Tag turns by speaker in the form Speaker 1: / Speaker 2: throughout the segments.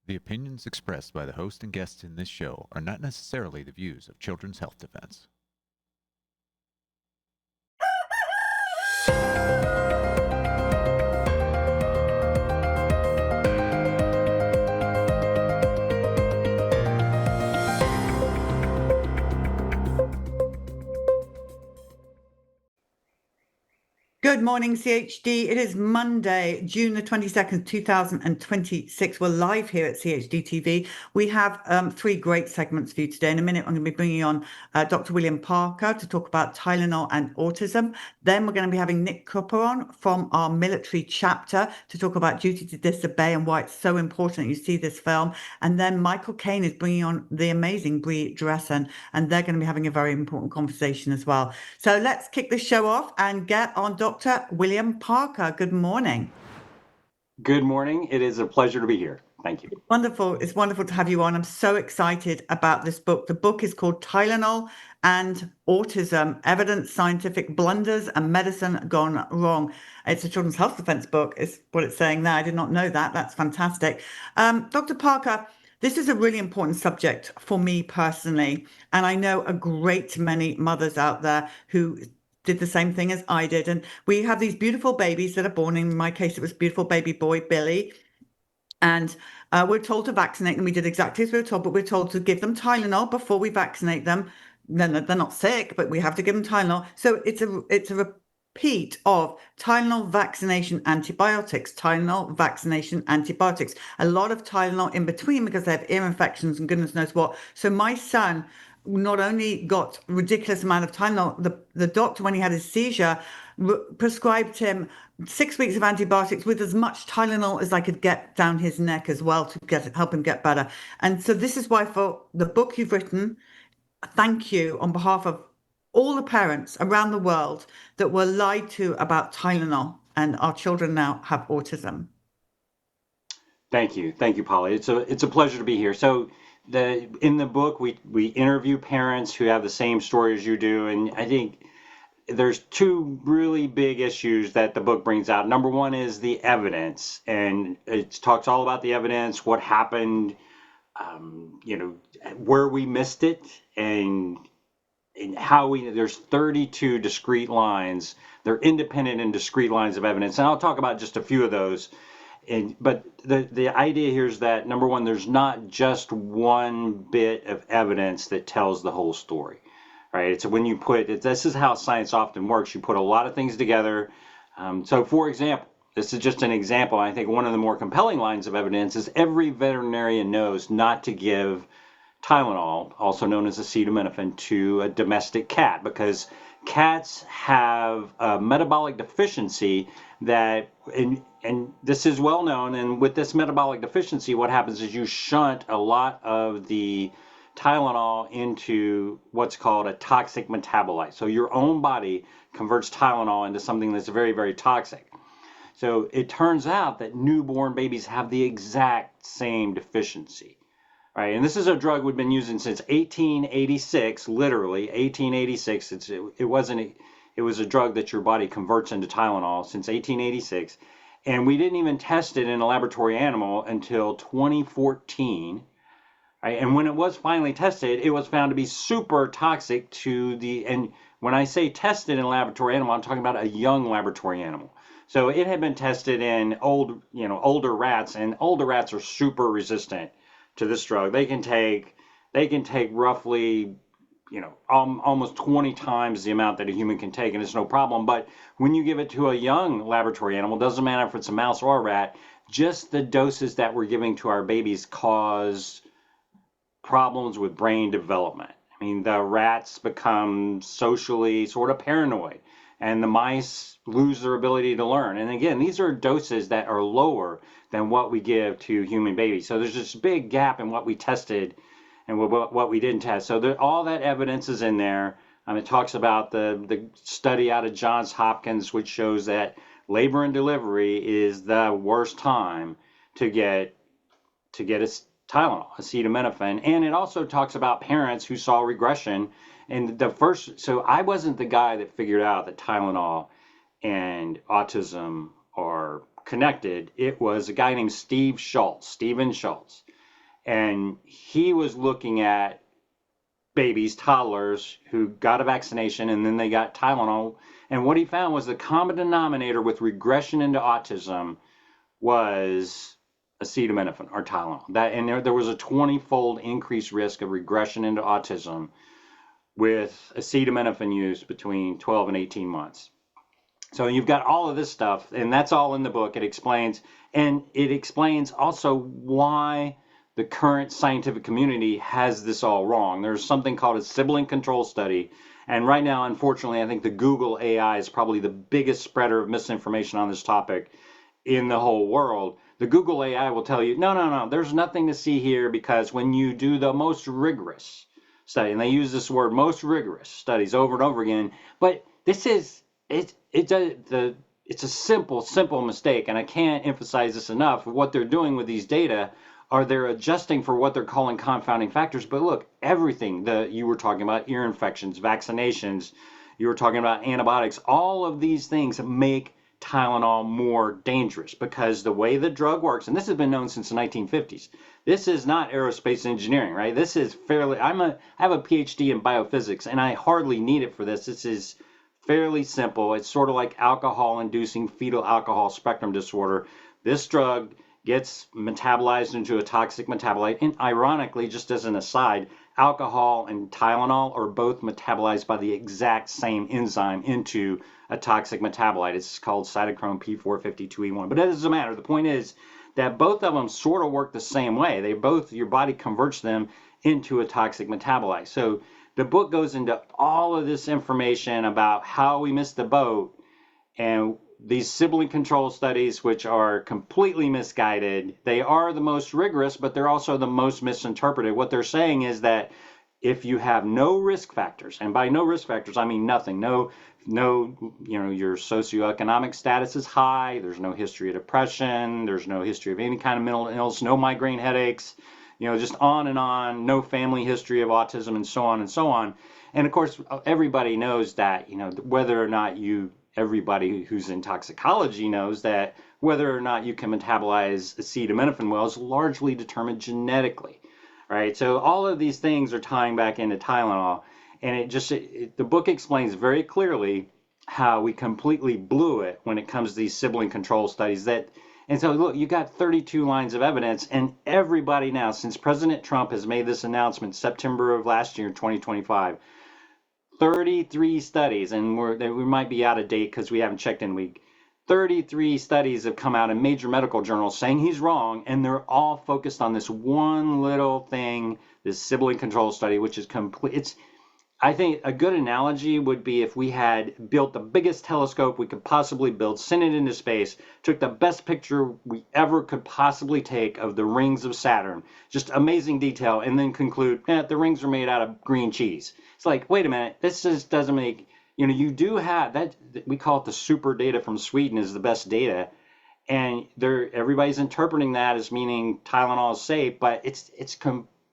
Speaker 1: The opinions expressed by the host and guests in this show are not necessarily the views of Children's Health Defense.
Speaker 2: Good morning, CHD. It is Monday, June the 22nd, 2026. We're live here at CHD TV. We have three great segments for you today. In a minute, I'm going to be bringing on Dr. William Parker to talk about Tylenol and autism. Then we're going to be having Nick Kupper on from our military chapter to talk about duty to disobey and why it's so important you see this film. And then Michael Kane is bringing on the amazing Brianne, and they're going to be having a very important conversation as well. So let's kick the show off and get on Dr. William Parker. Good morning.
Speaker 3: Good morning. It is a pleasure to be here. Thank you.
Speaker 2: Wonderful. It's wonderful to have you on. I'm so excited about this book. The book is called Tylenol and Autism, Evidence, Scientific Blunders and Medicine Gone Wrong. It's a children's health defense book, is what it's saying there. I did not know that. That's fantastic. Dr. Parker, this is a really important subject for me personally. And I know a great many mothers out there who did the same thing as I did. And we have these beautiful babies that are born. In my case, it was beautiful baby boy, Billy. And we're told to vaccinate them. We did exactly as we were told, but we're told to give them Tylenol before we vaccinate them. Then they're not sick, but we have to give them Tylenol. So it's a repeat of Tylenol vaccination antibiotics, Tylenol vaccination antibiotics. A lot of Tylenol in between because they have ear infections and goodness knows what. So my son not only got ridiculous amount of Tylenol, the doctor, when he had his seizure, prescribed him 6 weeks of antibiotics with as much Tylenol as I could get down his neck as well to help him get better. And so this is why, for the book you've written, thank you on behalf of all the parents around the world that were lied to about Tylenol, and our children now have autism.
Speaker 3: Thank you, Polly. It's a pleasure to be here. So in the book we interview parents who have the same story as you do, and I think there's two really big issues that the book brings out. Number one is the evidence, and it talks all about the evidence, what happened, where we missed it, and how there's 32 discrete lines. They're independent and discrete lines of evidence, and I'll talk about just a few of those. But the idea here is that, number one, there's not just one bit of evidence that tells the whole story, right? It's when you this is how science often works. You put a lot of things together. So, for example, this is just an example. I think one of the more compelling lines of evidence is every veterinarian knows not to give Tylenol, also known as acetaminophen, to a domestic cat because cats have a metabolic deficiency that, and this is well known, and with this metabolic deficiency, what happens is you shunt a lot of the Tylenol into what's called a toxic metabolite. So your own body converts Tylenol into something that's very, very toxic. So it turns out that newborn babies have the exact same deficiency. Right, and this is a drug we've been using since 1886, literally 1886. It was a drug that your body converts into Tylenol since 1886, and we didn't even test it in a laboratory animal until 2014. Right, and when it was finally tested, it was found to be super toxic and when I say tested in a laboratory animal, I'm talking about a young laboratory animal. So it had been tested in older rats, and older rats are super resistant to this drug. They can take roughly, almost 20 times the amount that a human can take, and it's no problem. But when you give it to a young laboratory animal, doesn't matter if it's a mouse or a rat, just the doses that we're giving to our babies cause problems with brain development. I mean, the rats become socially sort of paranoid, and the mice lose their ability to learn. And again, these are doses that are lower than what we give to human babies. So there's this big gap in what we tested and what we didn't test. So all that evidence is in there. It talks about the study out of Johns Hopkins, which shows that labor and delivery is the worst time to get a Tylenol, acetaminophen. And it also talks about parents who saw regression. And so I wasn't the guy that figured out that Tylenol and autism are connected. It was a guy named Stephen Schultz. And he was looking at babies, toddlers who got a vaccination and then they got Tylenol. And what he found was the common denominator with regression into autism was acetaminophen or Tylenol. And there was a 20-fold increased risk of regression into autism with acetaminophen use between 12 and 18 months. So you've got all of this stuff, and that's all in the book. It explains also why the current scientific community has this all wrong. There's something called a sibling control study, and right now, unfortunately, I think the Google AI is probably the biggest spreader of misinformation on this topic in the whole world. The Google AI will tell you, no, there's nothing to see here, because when you do the most rigorous study, and they use this word, most rigorous studies, over and over again, but this is, it's a simple mistake, and I can't emphasize this enough. What they're doing with these data are they're adjusting for what they're calling confounding factors. But look, everything that you were talking about, ear infections, vaccinations, you were talking about antibiotics, all of these things make Tylenol more dangerous, because the way the drug works, and this has been known since the 1950s. This is not aerospace engineering, right? This is fairly, I have a Ph.D. in biophysics, and I hardly need it for this. This is fairly simple. It's sort of like alcohol-inducing fetal alcohol spectrum disorder. This drug gets metabolized into a toxic metabolite. And ironically, just as an aside, alcohol and Tylenol are both metabolized by the exact same enzyme into a toxic metabolite. It's called cytochrome P452E1. But it doesn't matter. The point is that both of them sort of work the same way. Your body converts them into a toxic metabolite. So the book goes into all of this information about how we missed the boat, and these sibling control studies, which are completely misguided. They are the most rigorous, but they're also the most misinterpreted. What they're saying is that if you have no risk factors, and by no risk factors, I mean nothing, no, your socioeconomic status is high, there's no history of depression, there's no history of any kind of mental illness, no migraine headaches, just on and on, no family history of autism, and so on and so on. And of course, everybody knows that, whether or not everybody who's in toxicology knows that whether or not you can metabolize acetaminophen well is largely determined genetically, right? So all of these things are tying back into Tylenol, and the book explains very clearly how we completely blew it when it comes to these sibling control studies. And so look, you got 32 lines of evidence, and everybody now, since President Trump has made this announcement September of last year, 2025, 33 studies, and we might be out of date because we haven't checked in a week. 33 studies have come out in major medical journals saying he's wrong, and they're all focused on this one little thing, this sibling control study, which is complete. I think a good analogy would be if we had built the biggest telescope we could possibly build, sent it into space, took the best picture we ever could possibly take of the rings of Saturn, just amazing detail, and then conclude, the rings are made out of green cheese. It's like, wait a minute, this just doesn't make, you do have that, we call it the super data from Sweden is the best data, and everybody's interpreting that as meaning Tylenol is safe, but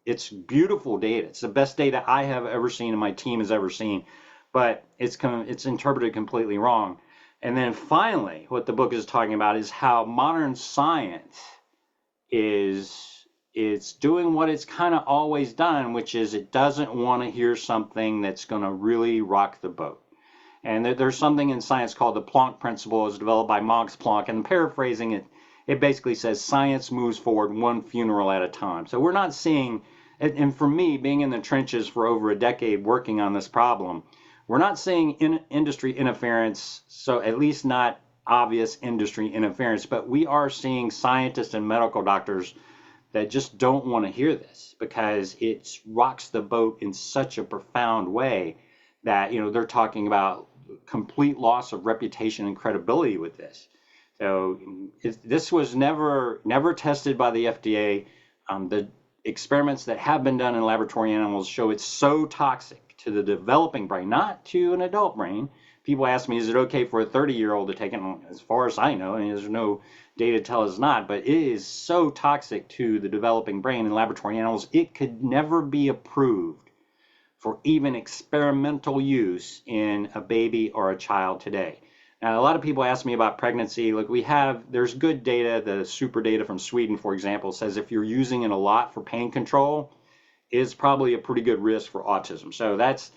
Speaker 3: it's beautiful data. It's the best data I have ever seen and my team has ever seen, but it's interpreted completely wrong. And then finally, what the book is talking about is how modern science is doing what it's kind of always done, which is it doesn't want to hear something that's going to really rock the boat. And there's something in science called the Planck principle. It was developed by Max Planck, and paraphrasing it, it basically says science moves forward one funeral at a time. So we're not seeing, and for me, being in the trenches for over a decade working on this problem, we're not seeing industry interference, so at least not obvious industry interference, but we are seeing scientists and medical doctors that just don't want to hear this because it rocks the boat in such a profound way that, they're talking about complete loss of reputation and credibility with this. So this was never tested by the FDA. The experiments that have been done in laboratory animals show it's so toxic to the developing brain, not to an adult brain. People ask me, is it okay for a 30-year-old to take it? As far as I know, and there's no data to tell us not, but it is so toxic to the developing brain in laboratory animals, it could never be approved for even experimental use in a baby or a child today. Now, a lot of people ask me about pregnancy. Look, there's good data. The super data from Sweden, for example, says if you're using it a lot for pain control, it's probably a pretty good risk for autism. So that's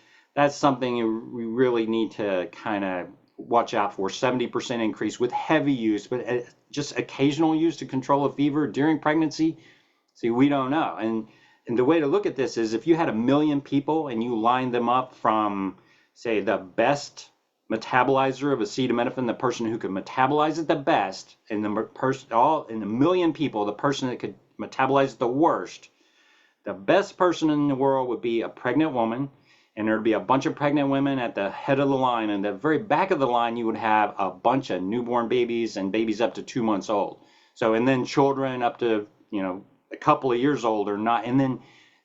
Speaker 3: something we really need to kind of watch out for. 70% increase with heavy use, but just occasional use to control a fever during pregnancy. See, we don't know. And the way to look at this is if you had 1 million people and you lined them up from, say, the best metabolizer of acetaminophen, the person who could metabolize it the best, and in 1 million people, the person that could metabolize it the worst, the best person in the world would be a pregnant woman, and there'd be a bunch of pregnant women at the head of the line, and the very back of the line, you would have a bunch of newborn babies and babies up to 2 months old. So, and then children up to, a couple of years old or not, and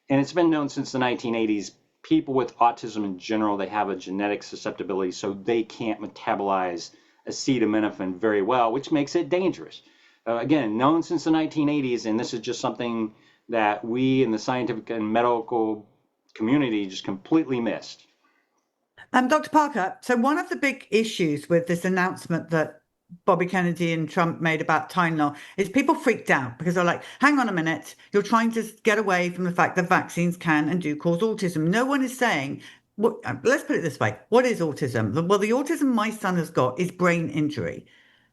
Speaker 3: it's been known since the 1980s. People with autism in general, they have a genetic susceptibility, so they can't metabolize acetaminophen very well, which makes it dangerous. Again, known since the 1980s, and this is just something that we in the scientific and medical community just completely missed.
Speaker 2: Dr. Parker, so one of the big issues with this announcement that Bobby Kennedy and Trump made about Tylenol is people freaked out because they're like, hang on a minute, you're trying to get away from the fact that vaccines can and do cause autism. No one is saying, let's put it this way. What is autism? Well, the autism my son has got is brain injury.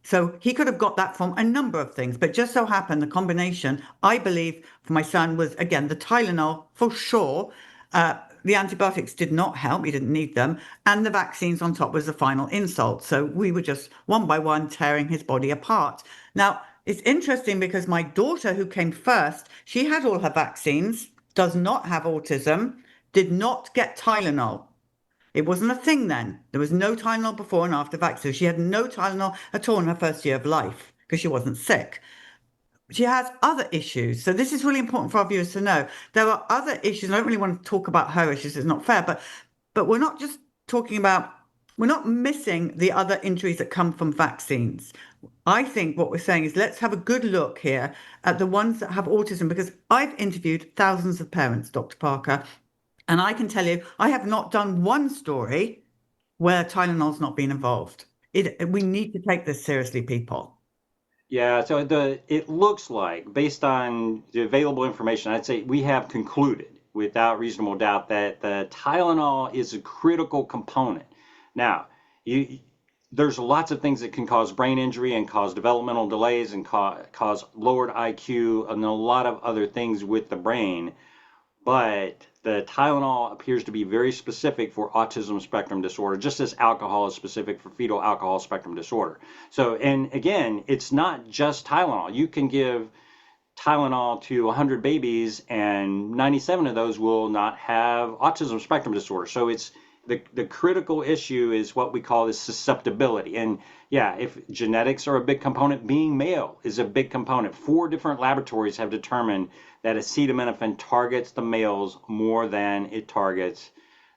Speaker 2: So he could have got that from a number of things, but just so happened the combination, I believe, for my son was, again, the Tylenol for sure. The antibiotics did not help. He didn't need them. And the vaccines on top was the final insult. So we were just one by one tearing his body apart. Now, it's interesting because my daughter, who came first, she had all her vaccines, does not have autism, did not get Tylenol. It wasn't a thing then. There was no Tylenol before and after vaccine. She had no Tylenol at all in her first year of life because she wasn't sick. She has other issues. So this is really important for our viewers to know. There are other issues. I don't really want to talk about her issues. It's not fair, but we're not just talking about, we're not missing the other injuries that come from vaccines. I think what we're saying is let's have a good look here at the ones that have autism, because I've interviewed thousands of parents, Dr. Parker, and I can tell you, I have not done one story where Tylenol's not been involved. We need to take this seriously, people.
Speaker 3: Yeah, so it looks like, based on the available information, I'd say we have concluded without reasonable doubt that the Tylenol is a critical component. Now, there's lots of things that can cause brain injury and cause developmental delays and cause lowered IQ and a lot of other things with the brain. But the Tylenol appears to be very specific for autism spectrum disorder, just as alcohol is specific for fetal alcohol spectrum disorder. So, and again, it's not just Tylenol. You can give Tylenol to 100 babies and 97 of those will not have autism spectrum disorder. So it's the critical issue is what we call this susceptibility. And yeah, if genetics are a big component, being male is a big component. 4 different laboratories have determined that acetaminophen targets the males more than it targets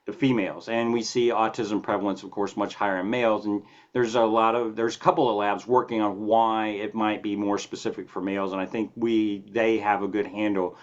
Speaker 3: the females. And we see autism prevalence, of course, much higher in males. And there's a couple of labs working on why it might be more specific for males. And I think they have a good handle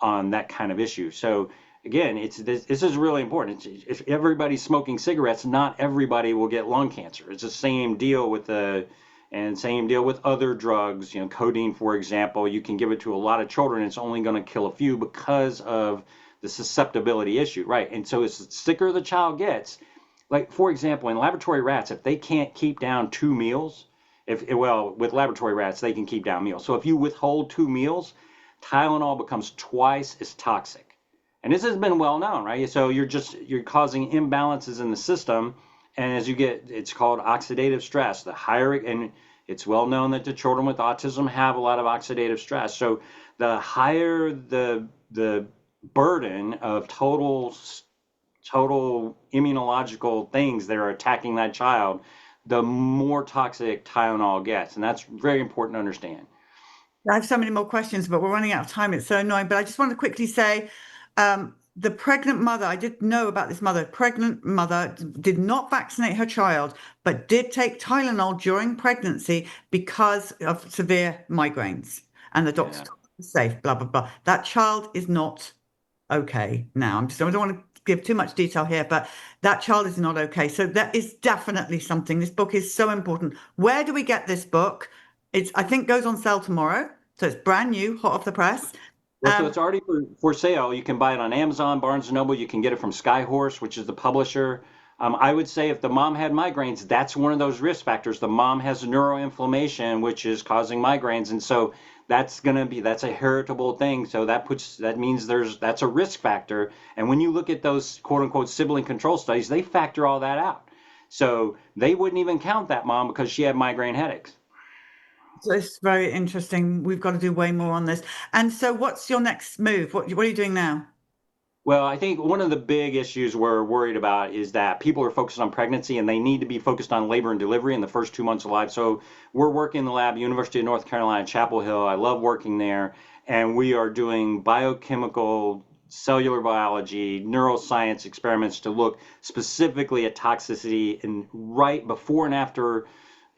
Speaker 3: on that kind of issue. So again, this is really important. If everybody's smoking cigarettes, not everybody will get lung cancer. It's the same deal with other drugs. Codeine, for example, you can give it to a lot of children. It's only going to kill a few because of the susceptibility issue, right? And so it's the sicker the child gets. Like, for example, in laboratory rats, if they can't keep down 2 meals, with laboratory rats, they can keep down meals. So if you withhold 2 meals, Tylenol becomes twice as toxic. And this has been well known, right? So you're causing imbalances in the system. And as it's called oxidative stress. The higher, and it's well known that the children with autism have a lot of oxidative stress. So the higher the burden of total immunological things that are attacking that child, the more toxic Tylenol gets. And that's very important to understand.
Speaker 2: I have so many more questions, but we're running out of time. It's so annoying. But I just want to quickly say, the pregnant mother, I did know about this mother, pregnant mother did not vaccinate her child, but did take Tylenol during pregnancy because of severe migraines. And the doctor told her it was safe, blah, blah, blah. That child is not okay now. I don't want to give too much detail here, but that child is not okay. So that is definitely something. This book is so important. Where do we get this book? I think goes on sale tomorrow. So it's brand new, hot off the press.
Speaker 3: Well, so it's already for sale. You can buy it on Amazon, Barnes & Noble. You can get it from Skyhorse, which is the publisher. I would say if the mom had migraines, that's one of those risk factors. The mom has neuroinflammation, which is causing migraines. And so that's a heritable thing. So that means that's a risk factor. And when you look at those quote unquote sibling control studies, they factor all that out. So they wouldn't even count that mom because she had migraine headaches.
Speaker 2: So it's very interesting. We've got to do way more on this. And so what's your next move? What are you doing now?
Speaker 3: Well, I think one of the big issues we're worried about is that people are focused on pregnancy and they need to be focused on labor and delivery in the first 2 months of life. So we're working in the lab, University of North Carolina, Chapel Hill. I love working there. And we are doing biochemical, cellular biology, neuroscience experiments to look specifically at toxicity and right before and after,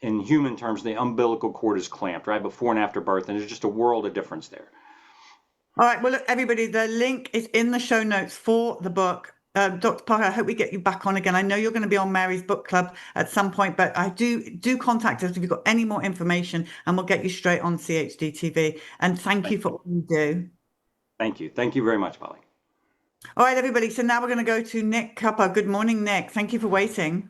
Speaker 3: in human terms, the umbilical cord is clamped, right before and after birth. And there's just a world of difference there.
Speaker 2: All right. Well, look, everybody, the link is in the show notes for the book. Dr. Parker, I hope we get you back on again. I know you're going to be on Mary's book club at some point, but I do contact us if you've got any more information, and we'll get you straight on CHD TV. And thank you for all you do.
Speaker 3: Thank you. Thank you very much, Polly.
Speaker 2: All right, everybody. So now we're going to go to Nick Kupper. Good morning, Nick. Thank you for waiting.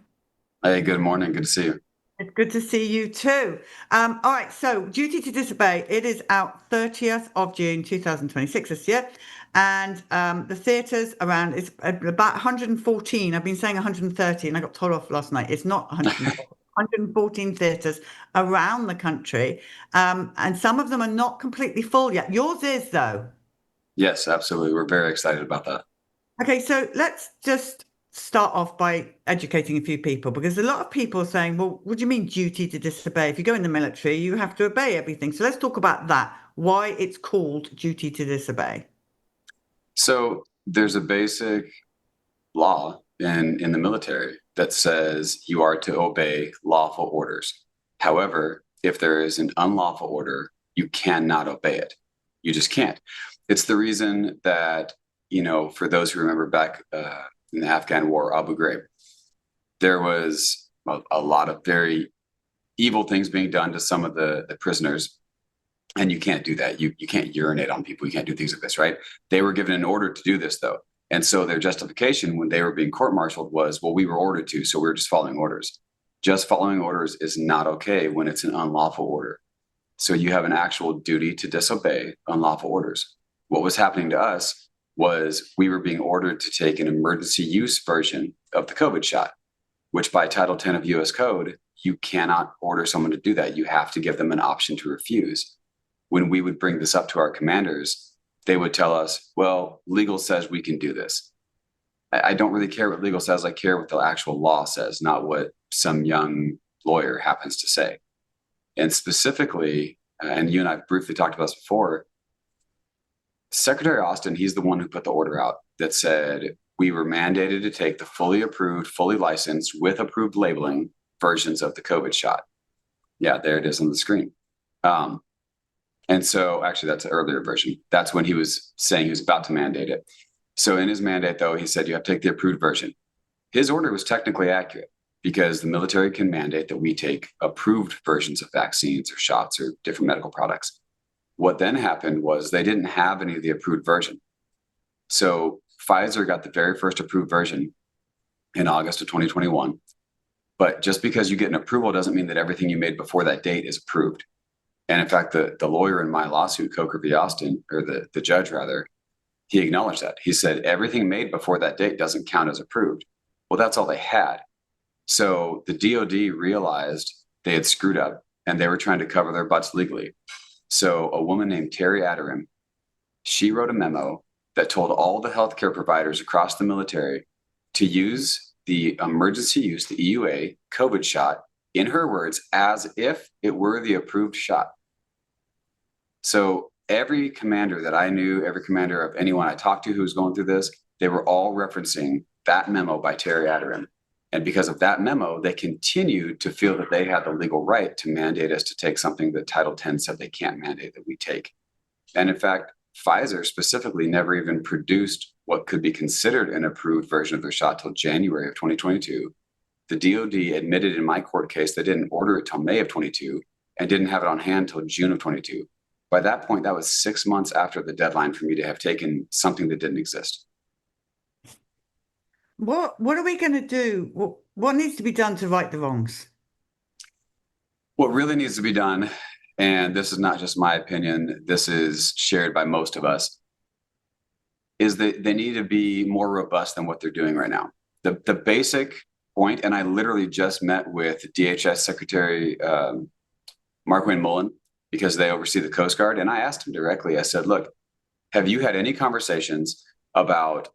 Speaker 4: Hey, good morning. Good to see you.
Speaker 2: It's good to see you too. All right, so Duty to Disobey, it is out 30th of June 2026 this year. And the theatres around, it's about 114. I've been saying 130 and I got told off last night. It's not 114 theatres around the country. And some of them are not completely full yet. Yours is, though.
Speaker 4: Yes, absolutely. We're very excited about that.
Speaker 2: Okay, so let's just start off by educating a few people, because a lot of people are saying, well, what do you mean duty to disobey? If you go in the military, you have to obey everything. So let's talk about that, why it's called duty to disobey.
Speaker 4: So there's a basic law in the military that says you are to obey lawful orders. However, if there is an unlawful order, you cannot obey it. You just can't. It's the reason that, for those who remember back in the Afghan war, Abu Ghraib, there was a lot of very evil things being done to some of the prisoners. And you can't do that. You can't urinate on people. You can't do things like this, right? They were given an order to do this, though. And so their justification when they were being court-martialed was, well, we were ordered to, so we were just following orders. Just following orders is not okay when it's an unlawful order. So you have an actual duty to disobey unlawful orders. What was happening to us was we were being ordered to take an emergency use version of the COVID shot, which by Title 10 of US Code, you cannot order someone to do that. You have to give them an option to refuse. When we would bring this up to our commanders, they would tell us, well, legal says we can do this. I don't really care what legal says. I care what the actual law says, not what some young lawyer happens to say. And specifically, and you and I briefly talked about this before, Secretary Austin, he's the one who put the order out that said we were mandated to take the fully approved, fully licensed, with approved labeling versions of the COVID shot. Yeah, there it is on the screen. And so actually that's an earlier version. That's when he was saying he was about to mandate it. So in his mandate, though, he said you have to take the approved version. His order was technically accurate because the military can mandate that we take approved versions of vaccines or shots or different medical products. What then happened was they didn't have any of the approved version. So Pfizer got the very first approved version in August of 2021. But just because you get an approval doesn't mean that everything you made before that date is approved. And in fact, the lawyer in my lawsuit, Coker v. Austin, or the judge rather, he acknowledged that. He said everything made before that date doesn't count as approved. Well, that's all they had. So the DOD realized they had screwed up and they were trying to cover their butts legally. So a woman named Terry Aderim, she wrote a memo that told all the healthcare providers across the military to use the emergency use, the EUA COVID shot, in her words, as if it were the approved shot. So every commander that I knew, every commander of anyone I talked to who was going through this, they were all referencing that memo by Terry Aderim. And because of that memo, they continued to feel that they had the legal right to mandate us to take something that Title 10 said they can't mandate that we take. And in fact, Pfizer specifically never even produced what could be considered an approved version of their shot till January of 2022. The DOD admitted in my court case they didn't order it till May of 22 and didn't have it on hand till June of 22. By that point, that was 6 months after the deadline for me to have taken something that didn't exist.
Speaker 2: What are we going to do? What needs to be done to right the wrongs?
Speaker 4: What really needs to be done, and this is not just my opinion, this is shared by most of us, is that they need to be more robust than what they're doing right now. The basic point, and I literally just met with DHS Secretary Mark Wayne Mullen, because they oversee the Coast Guard, and I asked him directly, I said, look, have you had any conversations about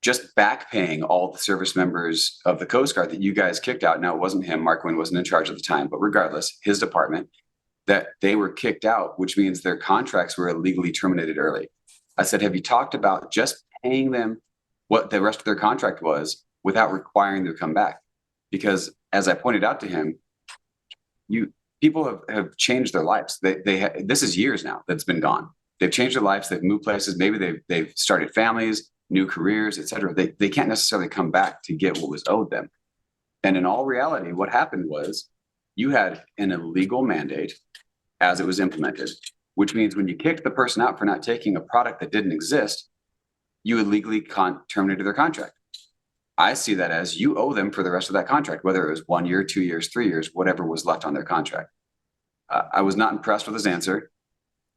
Speaker 4: just back paying all the service members of the Coast Guard that you guys kicked out? Now, it wasn't him. Mark Wayne wasn't in charge at the time, but regardless, his department, that they were kicked out, which means their contracts were illegally terminated early. I said, have you talked about just paying them what the rest of their contract was without requiring them to come back? Because as I pointed out to him, people have changed their lives. This is years now that's been gone. They've changed their lives. They've moved places. Maybe they've started families, new careers, etc. They can't necessarily come back to get what was owed them. And in all reality, what happened was you had an illegal mandate as it was implemented, which means when you kicked the person out for not taking a product that didn't exist, you illegally terminated their contract. I see that as you owe them for the rest of that contract, whether it was 1 year, 2 years, 3 years, whatever was left on their contract. I was not impressed with his answer.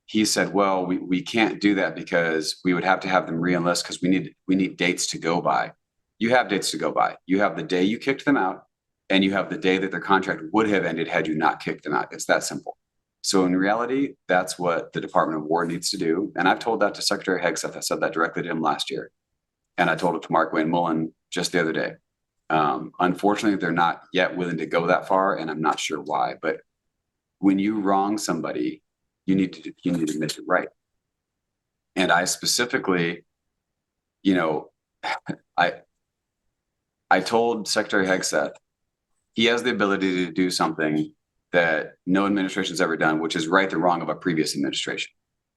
Speaker 4: He said, well, we can't do that because we would have to have them re-enlist because we need dates to go by. You have dates to go by. You have the day you kicked them out, and you have the day that their contract would have ended had you not kicked them out. It's that simple. So in reality, that's what the Department of War needs to do. And I've told that to Secretary Hegseth. I said that directly to him last year. And I told it to Mark Wayne Mullen just the other day. Unfortunately, they're not yet willing to go that far, and I'm not sure why. But when you wrong somebody, you need to make it right. And I specifically, I told Secretary Hegseth he has the ability to do something that no administration's ever done, which is right the wrong of a previous administration.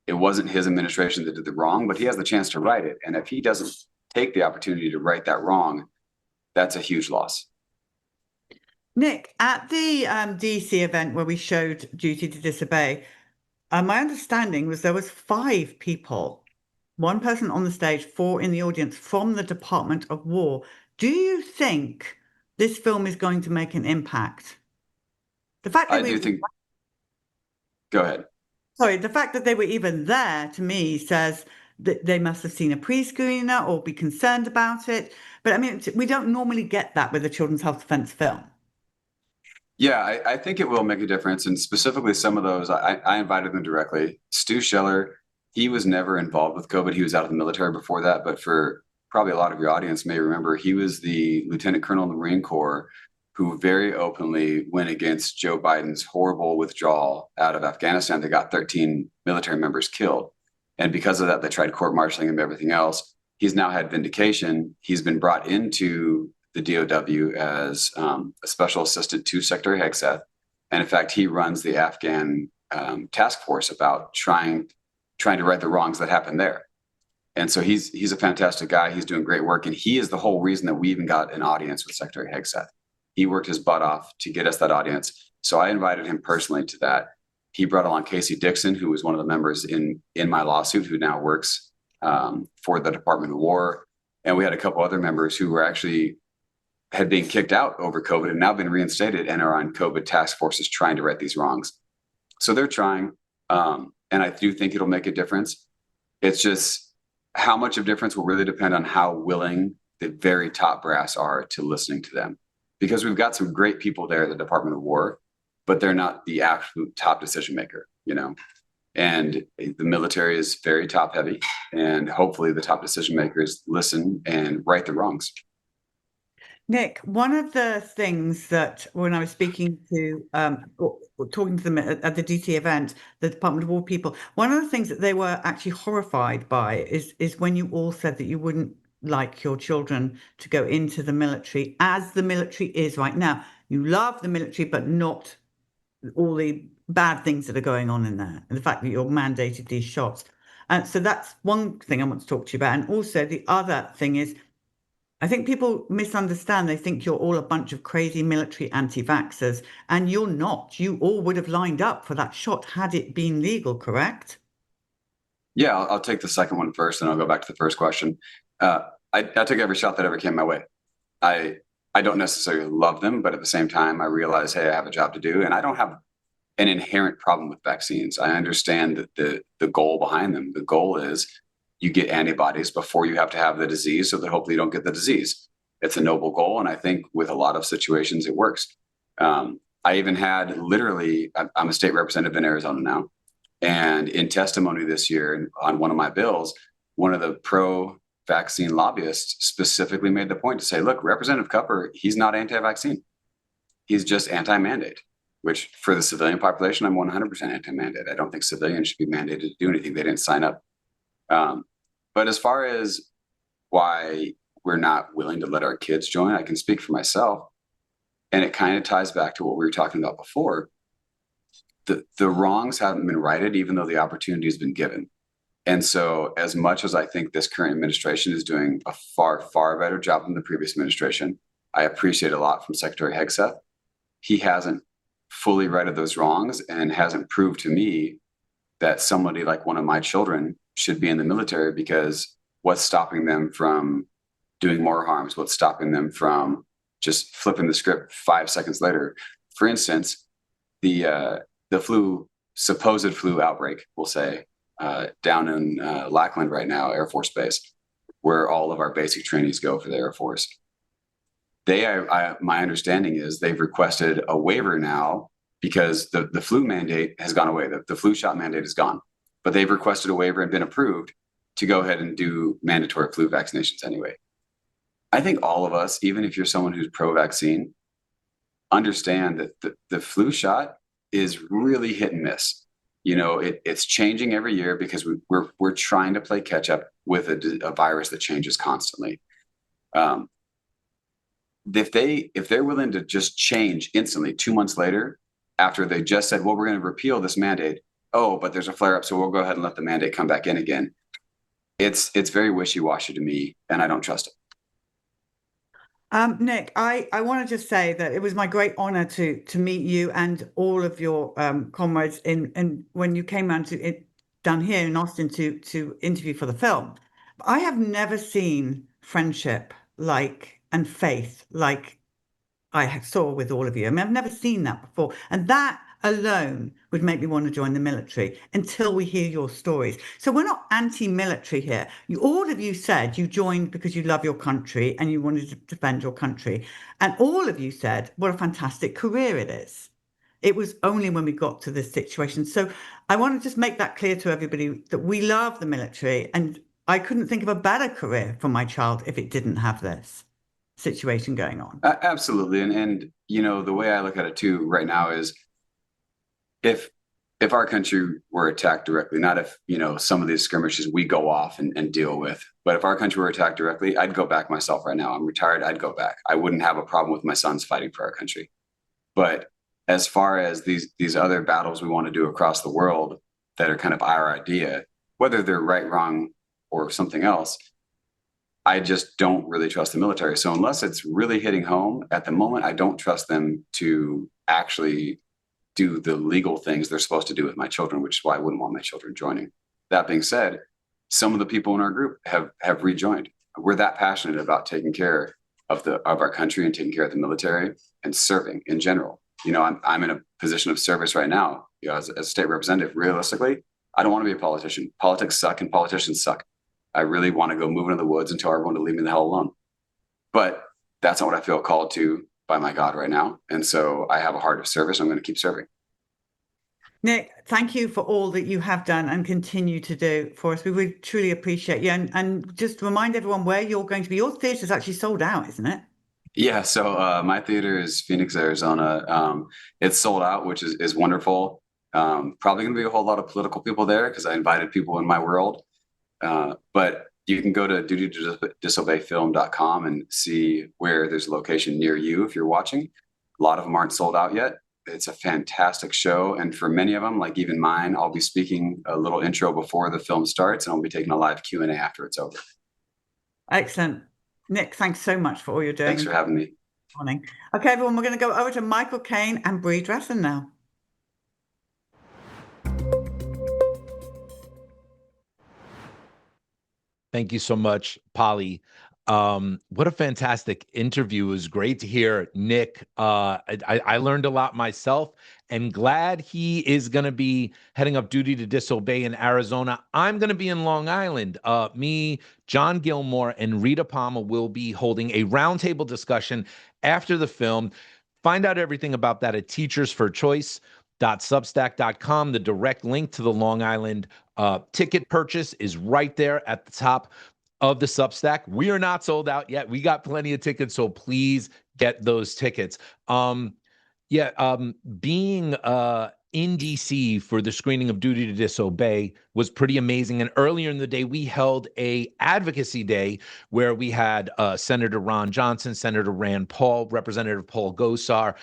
Speaker 4: It wasn't his administration that did the wrong, but he has the chance to right it. And if he doesn't take the opportunity to right that wrong, that's a huge loss.
Speaker 2: Nick, at the DC event where we showed Duty to Disobey, my understanding was there was 5 people, 1 person on the stage, 4 in the audience from the Department of War. Do you think this film is going to make an impact? The fact that
Speaker 4: Go ahead.
Speaker 2: Sorry, the fact that they were even there to me says that they must have seen a pre-screener or be concerned about it. But I mean, we don't normally get that with a children's health defense film.
Speaker 4: Yeah, I think it will make a difference. And specifically some of those, I invited them directly. Stu Scheller, he was never involved with COVID. He was out of the military before that. But for probably a lot of your audience may remember, he was the Lieutenant Colonel in the Marine Corps who very openly went against Joe Biden's horrible withdrawal out of Afghanistan that got 13 military members killed. And because of that, they tried court-martialing him and everything else. He's now had vindication. He's been brought into the DOW as a special assistant to Secretary Hegseth. And in fact, he runs the Afghan task force about trying to right the wrongs that happened there. And so he's a fantastic guy. He's doing great work. And he is the whole reason that we even got an audience with Secretary Hegseth. He worked his butt off to get us that audience. So I invited him personally to that. He brought along Casey Dixon, who was one of the members in my lawsuit, who now works for the Department of War. And we had a couple other members who had been kicked out over COVID and now been reinstated and are on COVID task forces trying to right these wrongs. So they're trying. And I do think it'll make a difference. It's just how much of difference will really depend on how willing the very top brass are to listening to them. Because we've got some great people there at the Department of War, but they're not the absolute top decision maker, and the military is very top heavy, and hopefully the top decision makers listen and right the wrongs.
Speaker 2: Nick, one of the things that when I was speaking to, talking to them at the DC event, the Department of War people, one of the things that they were actually horrified by is when you all said that you wouldn't like your children to go into the military as the military is right now. You love the military, but not all the bad things that are going on in there. And the fact that you're mandated these shots. So that's one thing I want to talk to you about. And also the other thing is, I think people misunderstand. They think you're all a bunch of crazy military anti-vaxxers, and you're not. You all would have lined up for that shot had it been legal, correct?
Speaker 4: Yeah, I'll take the second one first, and I'll go back to the first question. I took every shot that ever came my way. I don't necessarily love them, but at the same time, I realize, hey, I have a job to do, and I don't have an inherent problem with vaccines. I understand that the goal behind them. The goal is you get antibodies before you have to have the disease, so that hopefully you don't get the disease. It's a noble goal, and I think with a lot of situations it works. I even had literally, I'm a state representative in Arizona now, and in testimony this year on one of my bills, one of the pro-vaccine lobbyists specifically made the point to say, look, Representative Kupper, he's not anti-vaccine. He's just anti-mandate, which for the civilian population, I'm 100% anti-mandate. I don't think civilians should be mandated to do anything. They didn't sign up. But as far as why we're not willing to let our kids join, I can speak for myself. And it kind of ties back to what we were talking about before. The wrongs haven't been righted, even though the opportunity has been given. And so as much as I think this current administration is doing a far, far better job than the previous administration, I appreciate a lot from Secretary Hegseth. He hasn't fully righted those wrongs and hasn't proved to me that somebody like one of my children should be in the military, because what's stopping them from doing more harms? What's stopping them from just flipping the script 5 seconds later? For instance, the supposed flu outbreak, we'll say, down in Lackland right now, Air Force Base, where all of our basic trainees go for the Air Force. My understanding is they've requested a waiver now because the flu mandate has gone away. The flu shot mandate is gone, but they've requested a waiver and been approved to go ahead and do mandatory flu vaccinations anyway. I think all of us, even if you're someone who's pro-vaccine, understand that the flu shot is really hit and miss. You know, it's changing every year because we're trying to play catch up with a virus that changes constantly. If they're willing to just change instantly 2 months later, after they just said, well, we're going to repeal this mandate. Oh, but there's a flare up, so we'll go ahead and let the mandate come back in again. It's very wishy-washy to me, and I don't trust it.
Speaker 2: Nick, I want to just say that it was my great honor to meet you and all of your comrades in when you came down here in Austin to interview for the film. I have never seen friendship and faith like I saw with all of you. I mean, I've never seen that before, and that alone would make me want to join the military until we hear your stories. So we're not anti-military here. All of you said you joined because you love your country and you wanted to defend your country. And all of you said what a fantastic career it is. It was only when we got to this situation. So I want to just make that clear to everybody that we love the military, and I couldn't think of a better career for my child if it didn't have this situation going on.
Speaker 4: Absolutely. And you know, the way I look at it too right now is, if our country were attacked directly, not if, you know, some of these skirmishes we go off and deal with, but if our country were attacked directly, I'd go back myself right now. I'm retired. I'd go back. I wouldn't have a problem with my sons fighting for our country. But as far as these other battles we want to do across the world that are kind of our idea, whether they're right, wrong, or something else, I just don't really trust the military. So unless it's really hitting home at the moment, I don't trust them to actually do the legal things they're supposed to do with my children, which is why I wouldn't want my children joining. That being said, some of the people in our group have rejoined. We're that passionate about taking care of our country and taking care of the military and serving in general. You know, I'm in a position of service right now, you know, as a state representative. Realistically, I don't want to be a politician. Politics suck and politicians suck. I really want to go move into the woods and tell everyone to leave me the hell alone. But that's not what I feel called to by my God right now. And so I have a heart of service. I'm going to keep serving.
Speaker 2: Nick, thank you for all that you have done and continue to do for us. We really truly appreciate you. And just remind everyone where you're going to be. Your theatre is actually sold out, isn't it?
Speaker 4: Yeah. So my theater is Phoenix, Arizona. It's sold out, which is wonderful. Probably going to be a whole lot of political people there because I invited people in my world. But you can go to dutytodisobeyfilm.com and see where there's a location near you if you're watching. A lot of them aren't sold out yet. it's a fantastic show. And for many of them, like even mine, I'll be speaking a little intro before the film starts, and I'll be taking a live Q&A after it's over.
Speaker 2: Excellent. Nick, thanks so much for all you're doing.
Speaker 4: Thanks for having me.
Speaker 2: Morning. Okay, everyone, we're going to go over to Michael Kane and Bree Dressen now.
Speaker 5: Thank you so much, Polly. What a fantastic interview. It was great to hear Nick. I learned a lot myself, and glad he is going to be heading up duty to Disobey in Arizona. I'm going to be in Long Island. Me, John Gilmore, and Rita Palmer will be holding a roundtable discussion after the film. Find out everything about that at teachersforchoice.substack.com. The direct link to the Long Island ticket purchase is right there at the top of the Substack. We are not sold out yet. We got plenty of tickets, so please get those tickets. Being in DC for the screening of Duty to Disobey was pretty amazing. And earlier in the day, we held a advocacy day where we had Senator Ron Johnson, Senator Rand Paul, Representative Paul Gosar,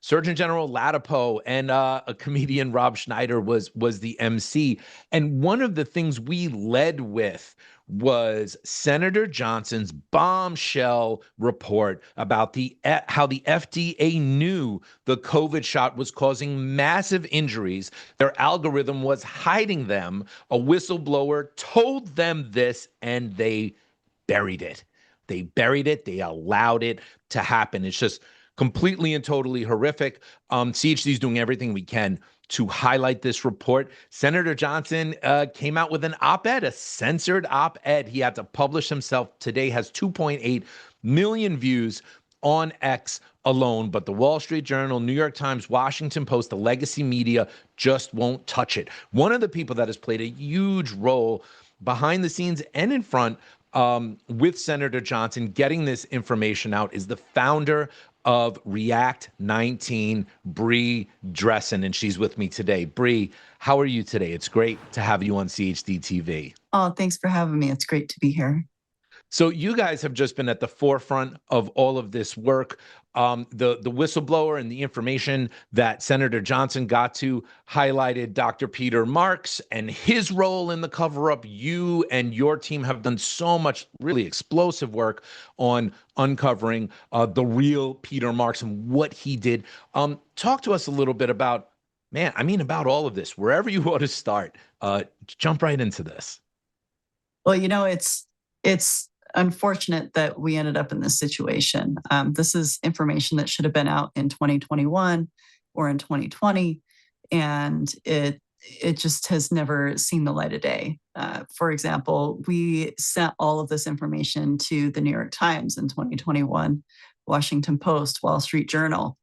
Speaker 5: Surgeon General Latipo, and a comedian, Rob Schneider, was the MC. And one of the things we led with was Senator Johnson's bombshell report about how the FDA knew the COVID shot was causing massive injuries. Their algorithm was hiding them. A whistleblower told them this, and they buried it. They buried it. They allowed it to happen. It's just completely and totally horrific. CHD is doing everything we can to highlight this report. Senator Johnson came out with an op-ed, a censored op-ed. He had to publish himself today, has 2.8 million views on X alone, but the Wall Street Journal, New York Times, Washington Post, the legacy media just won't touch it. One of the people that has played a huge role behind the scenes and in front with Senator Johnson getting this information out is the founder of React 19, Bree Dressen, and she's with me today. Bree, how are you today? It's great to have you on CHD TV.
Speaker 6: Oh, thanks for having me. It's great to be here.
Speaker 5: So you guys have just been at the forefront of all of this work. The whistleblower and the information that Senator Johnson got to highlighted Dr. Peter Marks and his role in the cover-up. You and your team have done so much really explosive work on uncovering the real Peter Marks and what he did. Talk to us a little bit about all of this. Wherever you want to start, jump right into this.
Speaker 6: Well, it's unfortunate that we ended up in this situation. This is information that should have been out in 2021 or in 2020, and it just has never seen the light of day. For example, we sent all of this information to the New York Times in 2021, Washington Post, Wall Street Journal.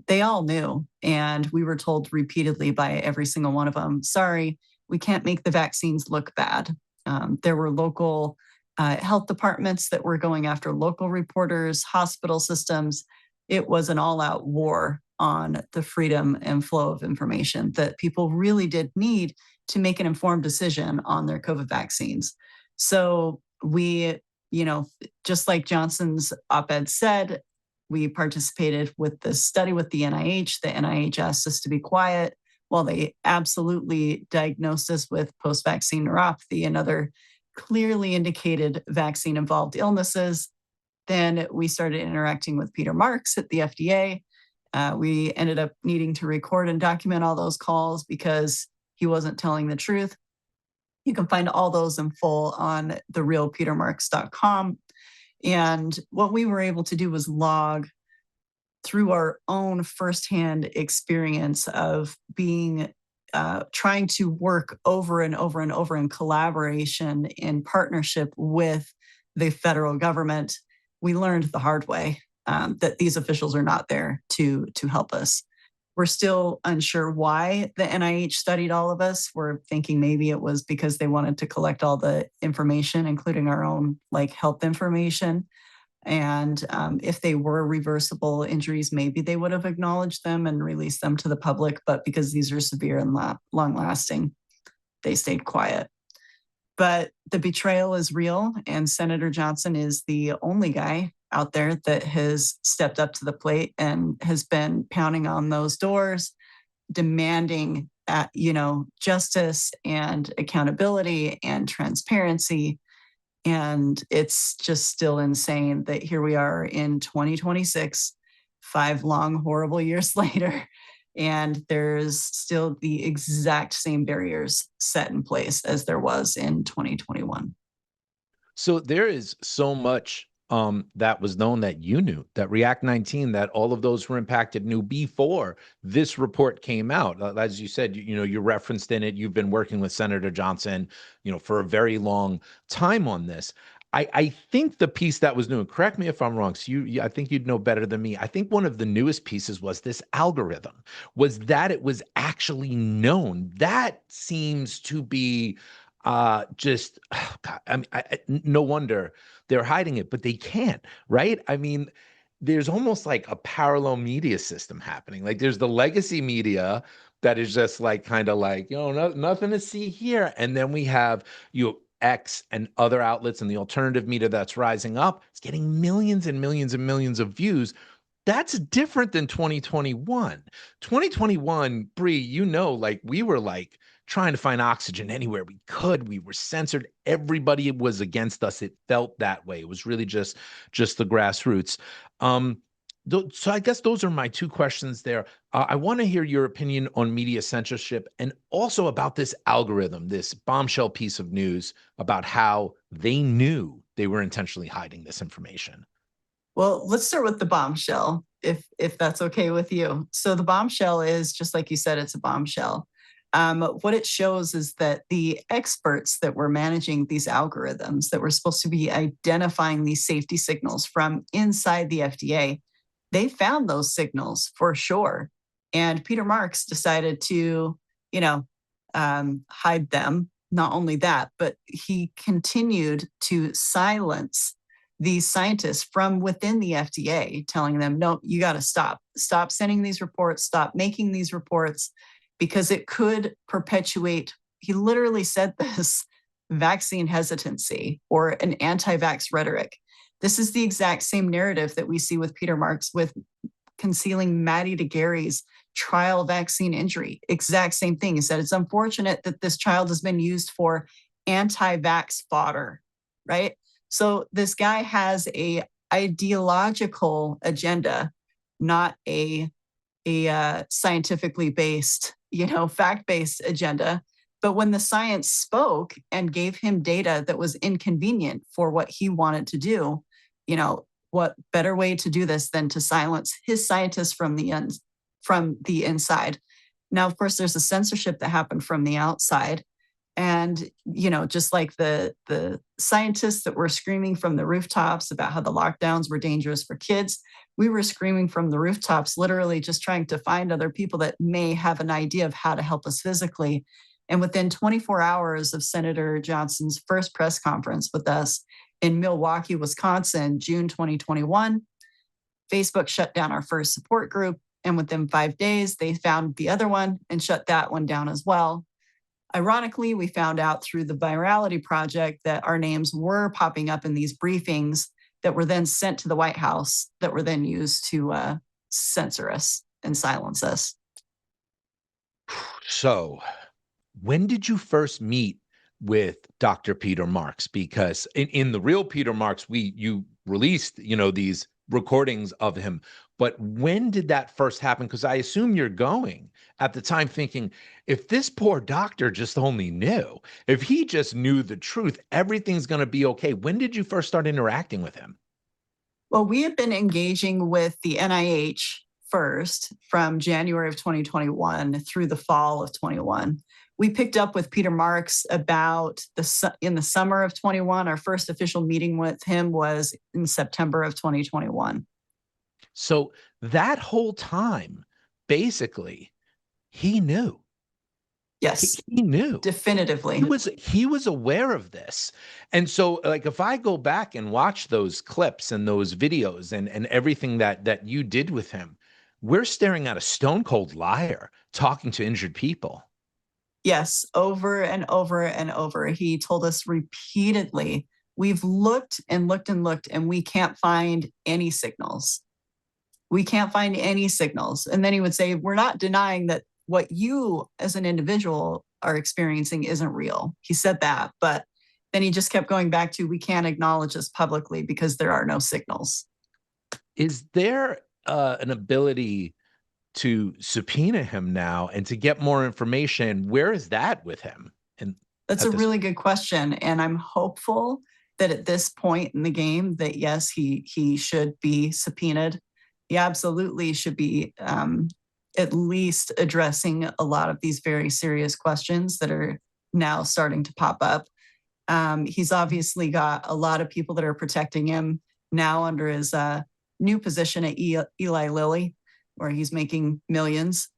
Speaker 6: They all knew, and we were told repeatedly by every single one of them, sorry, we can't make the vaccines look bad. There were local health departments that were going after local reporters, hospital systems. It was an all-out war on the freedom and flow of information that people really did need to make an informed decision on their COVID vaccines. So we, just like Johnson's op-ed said, we participated with this study with the NIH. The NIH asked us to be quiet while they absolutely diagnosed us with post-vaccine neuropathy and other clearly indicated vaccine-involved illnesses. Then we started interacting with Peter Marks at the FDA. We ended up needing to record and document all those calls because he wasn't telling the truth. You can find all those in full on therealpetermarks.com. And what we were able to do was log through our own firsthand experience of being trying to work over and over and over in collaboration, in partnership with the federal government. We learned the hard way that these officials are not there to help us. We're still unsure why the NIH studied all of us. We're thinking maybe it was because they wanted to collect all the information, including our own health information. And if they were reversible injuries, maybe they would have acknowledged them and released them to the public. But because these are severe and long-lasting, they stayed quiet. But the betrayal is real, and Senator Johnson is the only guy out there that has stepped up to the plate and has been pounding on those doors, demanding justice and accountability and transparency. And it's just still insane that here we are in 2026, 5 long, horrible years later, and there's still the exact same barriers set in place as there was in 2021.
Speaker 5: So there is so much that was known that you knew, that React 19, that all of those who were impacted knew before this report came out. As you said, you referenced in it, you've been working with Senator Johnson, for a very long time on this. I think the piece that was new, and correct me if I'm wrong, so I think you'd know better than me. I think one of the newest pieces was this algorithm, was that it was actually known. That seems to be just, God, I mean, no wonder they're hiding it, but they can't, right? I mean, there's almost like a parallel media system happening. Like there's the legacy media that is just like, kind of like, nothing to see here. And then we have, X and other outlets and the alternative media that's rising up. It's getting millions and millions and millions of views. That's different than 2021. 2021, Bree, like we were like trying to find oxygen anywhere we could. We were censored. Everybody was against us. It felt that way. It was really just the grassroots. So I guess those are my 2 questions there. I want to hear your opinion on media censorship and also about this algorithm, this bombshell piece of news about how they knew they were intentionally hiding this information.
Speaker 6: Well, let's start with the bombshell, if that's okay with you. So the bombshell is, just like you said, it's a bombshell. What it shows is that the experts that were managing these algorithms that were supposed to be identifying these safety signals from inside the FDA, they found those signals for sure. And Peter Marks decided to, hide them. Not only that, but he continued to silence these scientists from within the FDA, telling them, no, you got to stop sending these reports, stop making these reports, because it could perpetuate, he literally said this, vaccine hesitancy or an anti-vax rhetoric. This is the exact same narrative that we see with Peter Marks with concealing Maddie DeGarry's trial vaccine injury. Exact same thing. He said, it's unfortunate that this child has been used for anti-vax fodder, right? So this guy has a ideological agenda, not a scientifically based, fact-based agenda. But when the science spoke and gave him data that was inconvenient for what he wanted to do, what better way to do this than to silence his scientists from the inside? Now, of course, there's a censorship that happened from the outside. And, just like the scientists that were screaming from the rooftops about how the lockdowns were dangerous for kids, we were screaming from the rooftops, literally just trying to find other people that may have an idea of how to help us physically. And within 24 hours of Senator Johnson's first press conference with us in Milwaukee, Wisconsin, June 2021, Facebook shut down our first support group. And within 5 days, they found the other one and shut that one down as well. Ironically, we found out through the Virality Project that our names were popping up in these briefings that were then sent to the White House that were then used to censor us and silence us.
Speaker 5: So when did you first meet with Dr. Peter Marks? Because in the real Peter Marks, you released, these recordings of him. But when did that first happen? Because I assume you're going at the time thinking, if this poor doctor just only knew, if he just knew the truth, everything's going to be okay. When did you first start interacting with him?
Speaker 6: Well, we have been engaging with the NIH first from January of 2021 through the fall of 21. We picked up with Peter Marks about in the summer of 21. Our first official meeting with him was in September of 2021.
Speaker 5: So that whole time, basically, he knew.
Speaker 6: Yes,
Speaker 5: he knew
Speaker 6: definitively.
Speaker 5: He was aware of this. And so, like, if I go back and watch those clips and those videos and everything that you did with him, we're staring at a stone cold liar talking to injured people.
Speaker 6: Yes, over and over and over. He told us repeatedly we've looked and looked and looked, and we can't find any signals. We can't find any signals. And then he would say, we're not denying that what you as an individual are experiencing isn't real. He said that, but then he just kept going back to, we can't acknowledge this publicly because there are no signals.
Speaker 5: Is there an ability to subpoena him now and to get more information? Where is that with him? And
Speaker 6: that's a really good question. And I'm hopeful that at this point in the game that yes, he should be subpoenaed. He absolutely should be at least addressing a lot of these very serious questions that are now starting to pop up. He's obviously got a lot of people that are protecting him now under his new position at Eli Lilly, where he's making millions.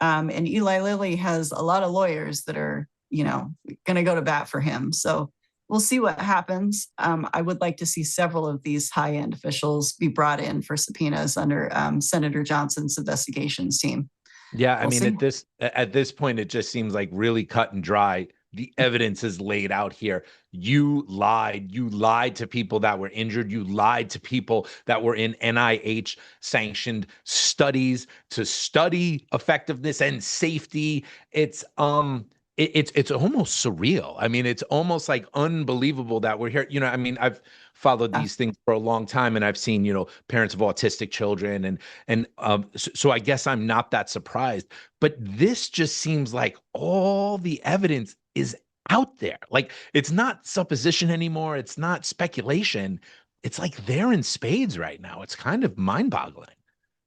Speaker 6: And Eli Lilly has a lot of lawyers that are, going to go to bat for him. So we'll see what happens. I would like to see several of these high-end officials be brought in for subpoenas under Senator Johnson's investigations team.
Speaker 5: Yeah, I mean, at this point, it just seems like really cut and dry. The evidence is laid out here. You lied. You lied to people that were injured. You lied to people that were in NIH-sanctioned studies to study effectiveness and safety. It's almost surreal. I mean, it's almost like unbelievable that we're here. I mean, I've followed these things for a long time, and I've seen, parents of autistic children, and so I guess I'm not that surprised. But this just seems like all the evidence is out there. Like, it's not supposition anymore. It's not speculation. It's like they're in spades right now. It's kind of mind-boggling.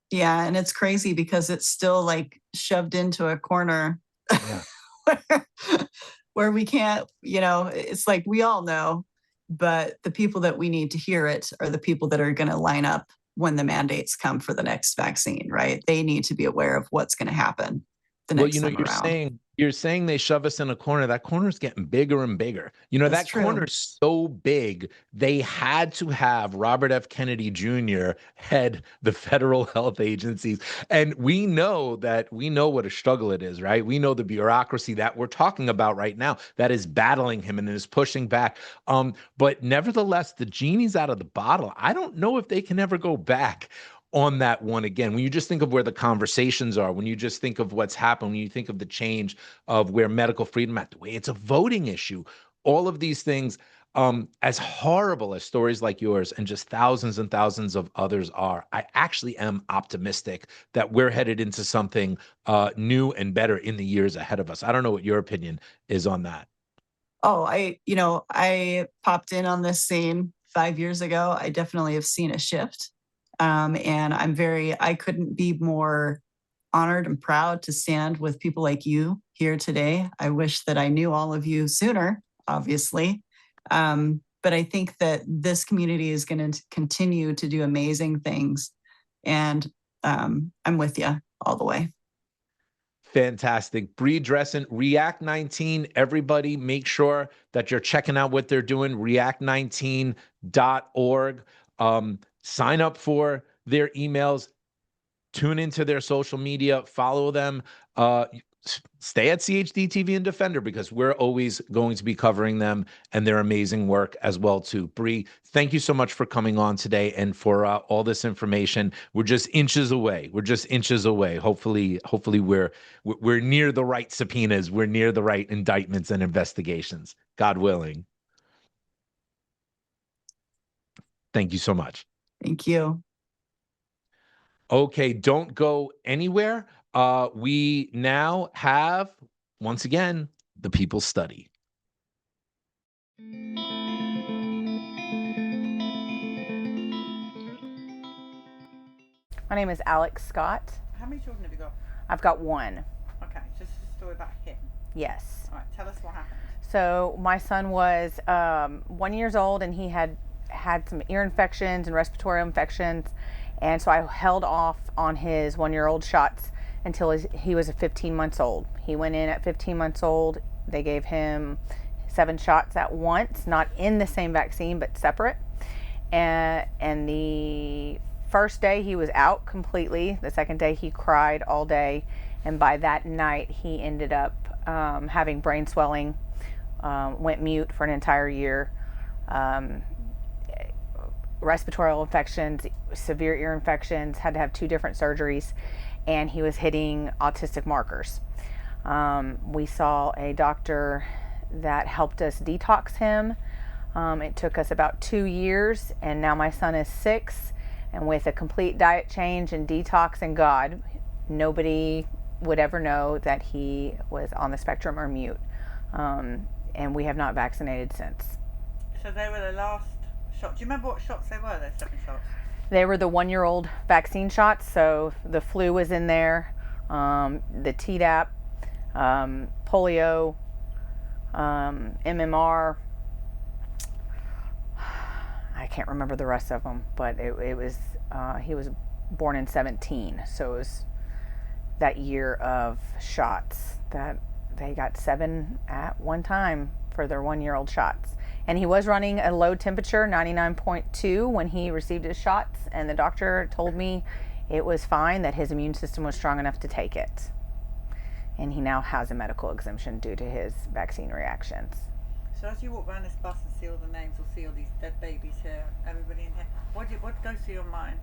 Speaker 6: Yeah, and it's crazy because it's still like shoved into a corner. Yeah. where we can't, it's like we all know, but the people that we need to hear it are the people that are going to line up when the mandates come for the next vaccine, right? They need to be aware of what's going to happen the next time around.
Speaker 5: You're saying they shove us in a corner. That corner's getting bigger and bigger. That corner's so big, they had to have Robert F. Kennedy Jr. head the federal health agencies. And we know what a struggle it is, right? We know the bureaucracy that we're talking about right now that is battling him and is pushing back. But nevertheless, the genie's out of the bottle. I don't know if they can ever go back on that one again. When you just think of where the conversations are, when you just think of what's happened, when you think of the change of where medical freedom at the way it's a voting issue, all of these things, as horrible as stories like yours and just thousands and thousands of others are, I actually am optimistic that we're headed into something new and better in the years ahead of us. I don't know what your opinion is on that.
Speaker 6: Oh, I popped in on this scene 5 years ago. I definitely have seen a shift. And I couldn't be more honored and proud to stand with people like you here today. I wish that I knew all of you sooner, obviously. But I think that this community is going to continue to do amazing things. And I'm with you all the way.
Speaker 5: Fantastic. Bree Dressen, React 19. Everybody make sure that you're checking out what they're doing, react19.org. Sign up for their emails, tune into their social media, follow them, stay at CHD TV and Defender because we're always going to be covering them and their amazing work as well too. Bree, thank you so much for coming on today and for all this information. We're just inches away. Hopefully we're near the right subpoenas. We're near the right indictments and investigations, God willing. Thank you so much.
Speaker 6: Thank you.
Speaker 5: Okay, don't go anywhere. We now have, once again, the People's Study.
Speaker 7: My name is Alex Scott.
Speaker 2: How many children have you got?
Speaker 7: I've got one.
Speaker 2: Okay, just a story about him.
Speaker 7: Yes.
Speaker 2: All right, tell us what happened.
Speaker 7: So my son was 1 year old and he had some ear infections and respiratory infections. And so I held off on his 1 year old shots until he was 15 months old. He went in at 15 months old. They gave him 7 shots at once, not in the same vaccine, but separate. And the first day he was out completely. The second day he cried all day. And by that night, he ended up having brain swelling, went mute for an entire year. respiratory infections, severe ear infections, had to have 2 different surgeries, and he was hitting autistic markers. We saw a doctor that helped us detox him. It took us about 2 years, and now my son is 6, and with a complete diet change and detox and God, nobody would ever know that he was on the spectrum or mute. And we have not vaccinated since.
Speaker 2: So they were the last shots. Do you remember what shots they were, those 7 shots?
Speaker 7: They were the 1-year-old vaccine shots, so the flu was in there, the Tdap, polio, MMR. I can't remember the rest of them, but it was, he was born in 17, so it was that year of shots that they got 7 at one time for their 1-year-old shots. And he was running a low temperature, 99.2, when he received his shots, and the doctor told me it was fine, that his immune system was strong enough to take it. And he now has a medical exemption due to his vaccine reactions.
Speaker 2: So as you walk around this bus and see all the names, or see all these dead babies here, everybody in here, what goes through your mind?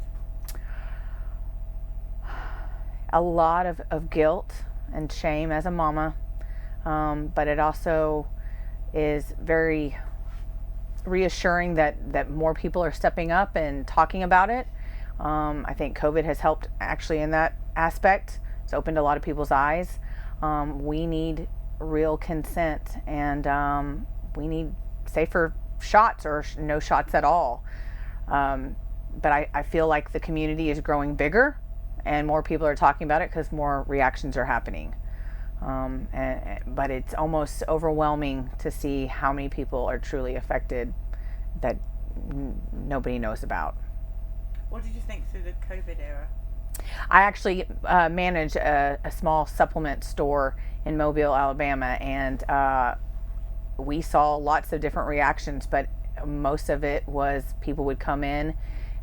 Speaker 7: A lot of guilt and shame as a mama, but it also is very reassuring that more people are stepping up and talking about it. I think COVID has helped actually in that aspect. It's opened a lot of people's eyes. We need real consent, and we need safer shots or no shots at all. But I feel like the community is growing bigger and more people are talking about it because more reactions are happening. But it's almost overwhelming to see how many people are truly affected that nobody knows about.
Speaker 2: What did you think through the COVID era?
Speaker 7: I actually manage a small supplement store in Mobile, Alabama, and we saw lots of different reactions, but most of it was people would come in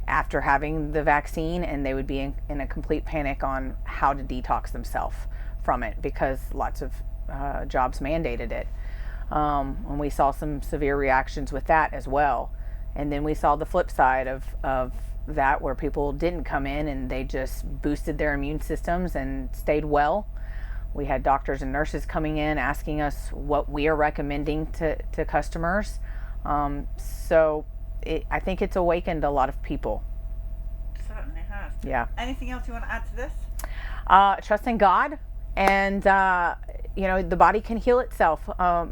Speaker 7: after having the vaccine and they would be in a complete panic on how to detox themselves from it because lots of jobs mandated it. And we saw some severe reactions with that as well. And then we saw the flip side of that, where people didn't come in and they just boosted their immune systems and stayed well. We had doctors and nurses coming in asking us what we are recommending to customers. So I think it's awakened a lot of people.
Speaker 2: It certainly has.
Speaker 7: Yeah.
Speaker 2: Anything else you want to add to this?
Speaker 7: Trust in God, and the body can heal itself.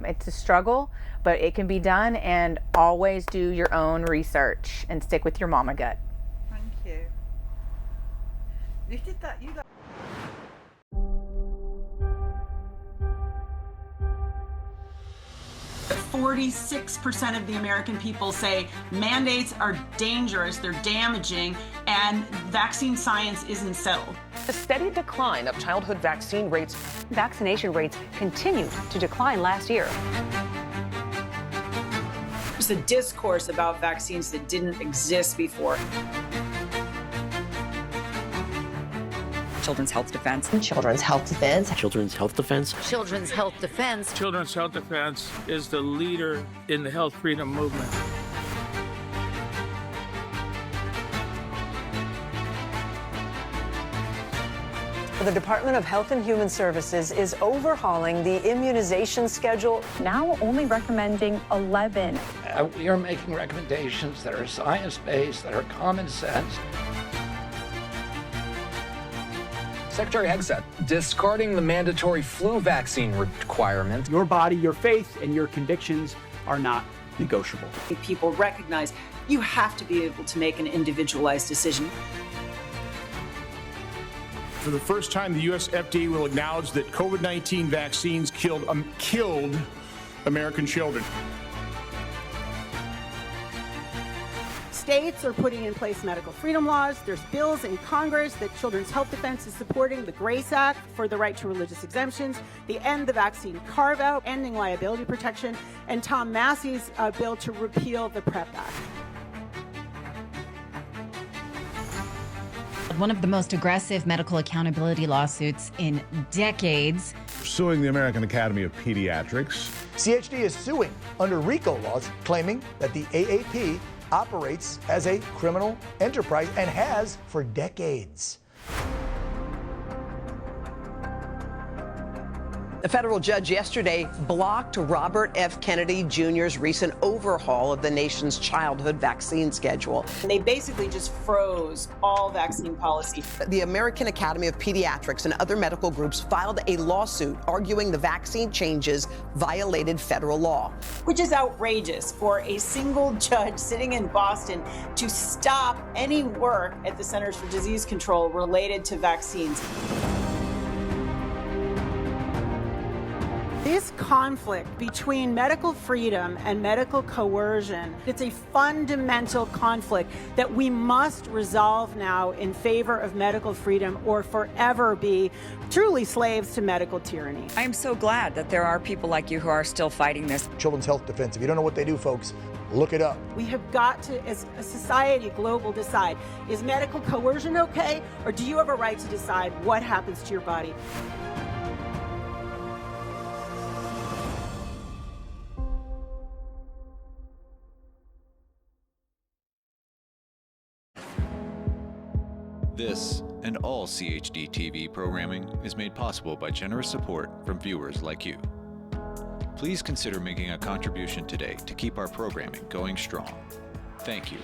Speaker 7: It's a struggle, but it can be done, and always do your own research and stick with your mama gut.
Speaker 2: Thank you. You did that. You got.
Speaker 8: 46% of the American people say mandates are dangerous, they're damaging, and vaccine science isn't settled.
Speaker 9: A steady decline of childhood vaccine rates. Vaccination rates continued to decline last year.
Speaker 10: There's a discourse about vaccines that didn't exist before.
Speaker 11: Children's Health Defense.
Speaker 12: Children's Health Defense.
Speaker 13: Children's Health Defense.
Speaker 14: Children's Health Defense.
Speaker 15: Children's Health Defense is the leader in the health freedom movement.
Speaker 9: The Department of Health and Human Services is overhauling the immunization schedule,
Speaker 16: now only recommending 11.
Speaker 17: We are making recommendations that are science-based, that are common sense.
Speaker 18: Secretary Hegseth discarding the mandatory flu vaccine requirement.
Speaker 19: Your body, your faith, and your convictions are not negotiable.
Speaker 10: People recognize you have to be able to make an individualized decision.
Speaker 20: For the first time, the U.S. FDA will acknowledge that COVID-19 vaccines killed American children.
Speaker 21: States are putting in place medical freedom laws. There's bills in Congress that Children's Health Defense is supporting, the GRACE Act for the right to religious exemptions, the End the Vaccine Carve-Out, ending liability protection, and Tom Massey's bill to repeal the PrEP Act.
Speaker 22: One of the most aggressive medical accountability lawsuits in decades.
Speaker 11: suing the American Academy of Pediatrics.
Speaker 12: CHD is suing under RICO laws, claiming that the AAP operates as a criminal enterprise and has for decades.
Speaker 13: A federal judge yesterday blocked Robert F. Kennedy Jr.'s recent overhaul of the nation's childhood vaccine schedule.
Speaker 10: They basically just froze all vaccine policy.
Speaker 13: The American Academy of Pediatrics and other medical groups filed a lawsuit arguing the vaccine changes violated federal law.
Speaker 10: Which is outrageous for a single judge sitting in Boston to stop any work at the Centers for Disease Control related to vaccines.
Speaker 21: This conflict between medical freedom and medical coercion, it's a fundamental conflict that we must resolve now in favor of medical freedom or forever be truly slaves to medical tyranny.
Speaker 14: I am so glad that there are people like you who are still fighting this.
Speaker 12: Children's Health Defense. If you don't know what they do, folks, look it up.
Speaker 21: We have got to, as a society, global, decide, is medical coercion okay, or do you have a right to decide what happens to your body?
Speaker 1: This and all CHD TV programming is made possible by generous support from viewers like you. Please consider making a contribution today to keep our programming going strong. Thank you.